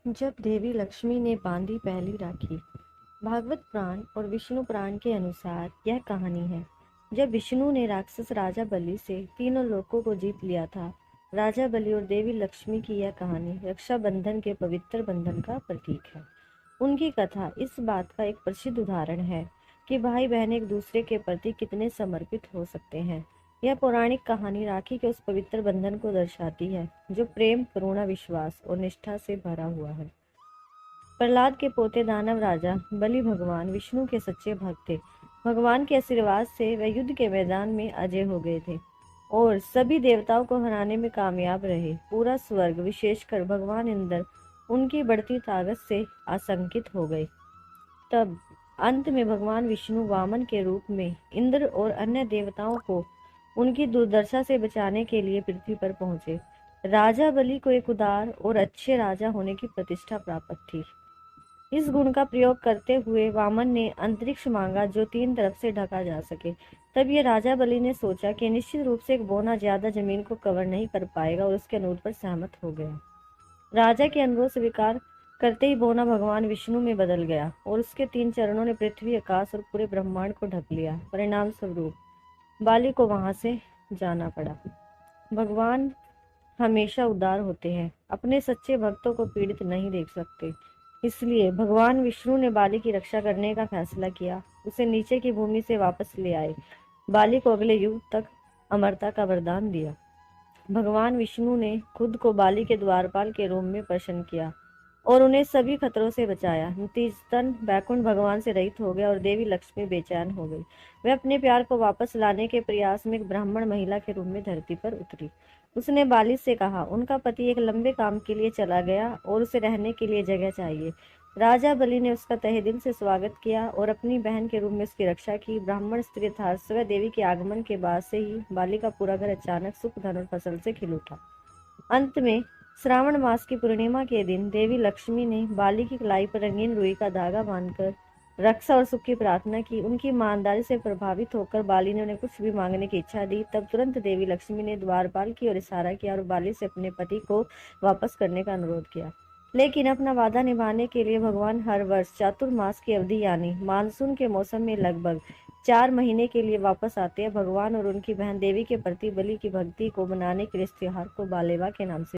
जब देवी लक्ष्मी ने बांधी पहली राखी। भागवत पुराण और विष्णु पुराण के अनुसार यह कहानी है जब विष्णु ने राक्षस राजा बलि से तीनों लोकों को जीत लिया था। राजा बलि और देवी लक्ष्मी की यह कहानी रक्षा बंधन के पवित्र बंधन का प्रतीक है। उनकी कथा इस बात का एक प्रसिद्ध उदाहरण है कि भाई बहन एक दूसरे के प्रति कितने समर्पित हो सकते हैं। यह पौराणिक कहानी राखी के उस पवित्र बंधन को दर्शाती है जो प्रेम, करुणा, विश्वास और निष्ठा से भरा हुआ है। प्रहलाद के पोते दानव राजा बलि भगवान विष्णु के सच्चे भक्त थे। भगवान के आशीर्वाद से वे युद्ध के मैदान में अजय हो गए थे और सभी देवताओं को हराने में कामयाब रहे। पूरा स्वर्ग, विशेषकर भगवान इंद्र, उनकी बढ़ती ताकत से आशंकित हो गए। तब अंत में भगवान विष्णु वामन के रूप में इंद्र और अन्य देवताओं को उनकी दुर्दशा से बचाने के लिए पृथ्वी पर पहुंचे। राजा बलि को एक उदार और अच्छे राजा होने की प्रतिष्ठा प्राप्त थी। इस गुण का प्रयोग करते हुए वामन ने अंतरिक्ष मांगा जो 3 तरफ से ढका जा सके। तब ये राजा बलि ने सोचा कि निश्चित रूप से एक बोना ज्यादा जमीन को कवर नहीं कर पाएगा और उसके अनुरोध पर सहमत हो गया। राजा के अनुरोध स्वीकार करते ही बोना भगवान विष्णु में बदल गया और उसके 3 चरणों ने पृथ्वी, आकाश और पूरे ब्रह्मांड को ढक लिया। परिणाम स्वरूप बाली को वहां से जाना पड़ा। भगवान हमेशा उदार होते हैं, अपने सच्चे भक्तों को पीड़ित नहीं देख सकते। इसलिए भगवान विष्णु ने बाली की रक्षा करने का फैसला किया, उसे नीचे की भूमि से वापस ले आए। बाली को अगले युग तक अमरता का वरदान दिया। भगवान विष्णु ने खुद को बाली के द्वारपाल के रूप में प्रसन्न किया और उन्हें सभी खतरों से बचाया। नतीजतन बैकुंठ भगवान से रहित हो गया और देवी लक्ष्मी बेचैन हो गई। वह अपने प्यार को वापस लाने के प्रयास में एक ब्राह्मण महिला के रूप में धरती पर उतरी। उसने बाली से कहा, उनका पति एक लंबे काम के लिए चला गया और उसे रहने के लिए जगह चाहिए। राजा बलि ने उसका तहे दिल से स्वागत किया और अपनी बहन के रूप में उसकी रक्षा की। ब्राह्मण स्त्री अर्थात स्वयं देवी के आगमन के बाद से ही बाली का पूरा घर अचानक सुख, धन और फसल से खिल उठा। अंत में श्रावण मास की पूर्णिमा के दिन देवी लक्ष्मी ने बाली की कलाई पर रंगीन रुई का धागा बांधकर रक्षा और सुख की प्रार्थना की। उनकी ईमानदारी से प्रभावित होकर बाली ने उन्हें कुछ भी मांगने की इच्छा दी। तब तुरंत देवी लक्ष्मी ने द्वारपाल की ओर इशारा किया और बाली से अपने पति को वापस करने का अनुरोध किया। लेकिन अपना वादा निभाने के लिए भगवान हर वर्ष चातुर्मास की अवधि यानी मानसून के मौसम में लगभग 4 महीने के लिए वापस आते हैं। भगवान और उनकी बहन देवी के प्रति बलि की भक्ति को मनाने के लिए इस त्योहार को बालेवा के नाम से